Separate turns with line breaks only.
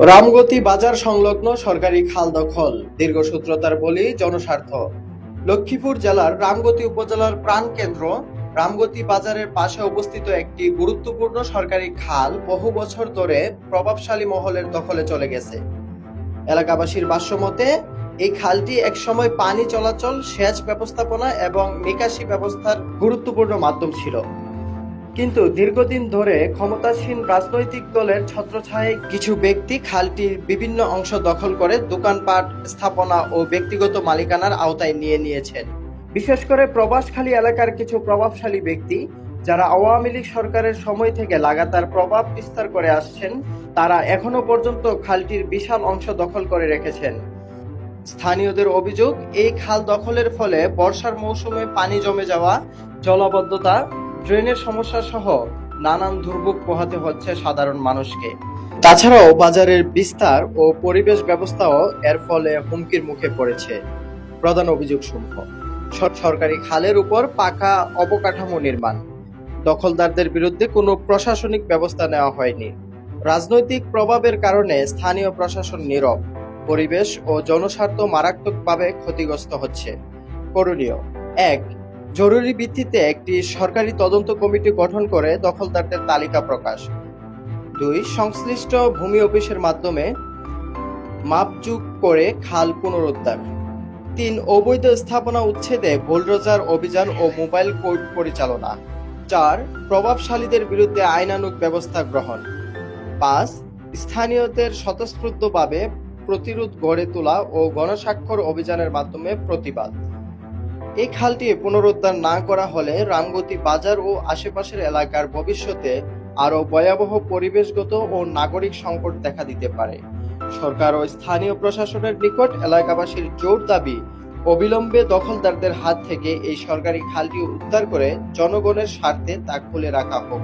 রামগতি বাজার সংলগ্ন সরকারি খাল দখল, দীর্ঘসূত্রতার বলি জনস্বার্থ। লক্ষ্মীপুর জেলার রামগতি উপজেলার প্রাণকেন্দ্র রামগতি বাজারের পাশে অবস্থিত একটি গুরুত্বপূর্ণ সরকারি খাল বহু বছর ধরে প্রভাবশালী মহলের দখলে চলে গেছে। এলাকাবাসীর ভাষ্যমতে এই খালটি একসময় পানি চলাচল, সেচ ব্যবস্থাপনা এবং নিকাশি ব্যবস্থার গুরুত্বপূর্ণ মাধ্যম ছিল। কিন্তু দীর্ঘদিন ধরে ক্ষমতাসীন রাজনৈতিক দলের ছত্রছায়ায় কিছু ব্যক্তি খালটির বিভিন্ন অংশ দখল করে দোকানপাট স্থাপনা ও ব্যক্তিগত মালিকানার আওতায় নিয়ে নিয়েছেন। বিশেষ করে প্রবাসখালী এলাকার কিছু প্রভাবশালী ব্যক্তি, যারা আওয়ামী লীগ সরকারের সময় থেকে লাগাতার প্রভাব বিস্তার করে আসছেন, তারা এখনো পর্যন্ত খালটির বিশাল অংশ দখল করে রেখেছেন। স্থানীয়দের অভিযোগ, এই খাল দখলের ফলে বর্ষার মৌসুমে পানি জমে যাওয়া, জলাবদ্ধতা, ড্রেনের সমস্যা সহ নানান দুর্ভোগ পোহাতে হচ্ছে সাধারণ মানুষকে। তাছাড়াও বাজারের বিস্তার ও পরিবেশ ব্যবস্থাও এর ফলে হুমকির মুখে পড়েছে। প্রধান অভিযোগ সমূহ: সরকারি খালের উপর পাকা অবকাঠামো নির্মাণ, দখলদারদের বিরুদ্ধে কোনো প্রশাসনিক ব্যবস্থা নেওয়া হয়নি, রাজনৈতিক প্রভাবের কারণে স্থানীয় প্রশাসন নীরব, পরিবেশ ও জনস্বার্থ মারাত্মকভাবে ক্ষতিগ্রস্ত হচ্ছে। করণীয়: ১. জরুরি ভিত্তিতে একটি সরকারি তদন্ত কমিটি গঠন করে দখলদারদের তালিকা প্রকাশ। ২. সংশ্লিষ্ট ভূমি অফিসের মাধ্যমে মাপজোক করে খাল পুনরুদ্ধার। ৩. অবৈধ স্থাপনা উচ্ছেদে বুলডোজার অভিযান ও মোবাইল কোর্ট পরিচালনা। ৪. প্রভাবশালীদের বিরুদ্ধে আইনানুগ ব্যবস্থা গ্রহণ। ৫. স্থানীয়দের স্বতঃস্ফূর্তভাবে প্রতিরোধ গড়ে তোলা ও গণস্বাক্ষর অভিযানের মাধ্যমে প্রতিবাদ। এই খালটি পুনরুদ্ধার না করা হলে রামগতি বাজার ও আশেপাশের এলাকার ভবিষ্যতে আরো ভয়াবহ পরিবেশগত ও নাগরিক সংকট দেখা দিতে পারে। সরকার ও স্থানীয় প্রশাসনের নিকট এলাকাবাসীর জোর দাবি, অবিলম্বে দখলদারদের হাত থেকে এই সরকারি খালটি উদ্ধার করে জনগণের স্বার্থে তা খুলে রাখা হোক।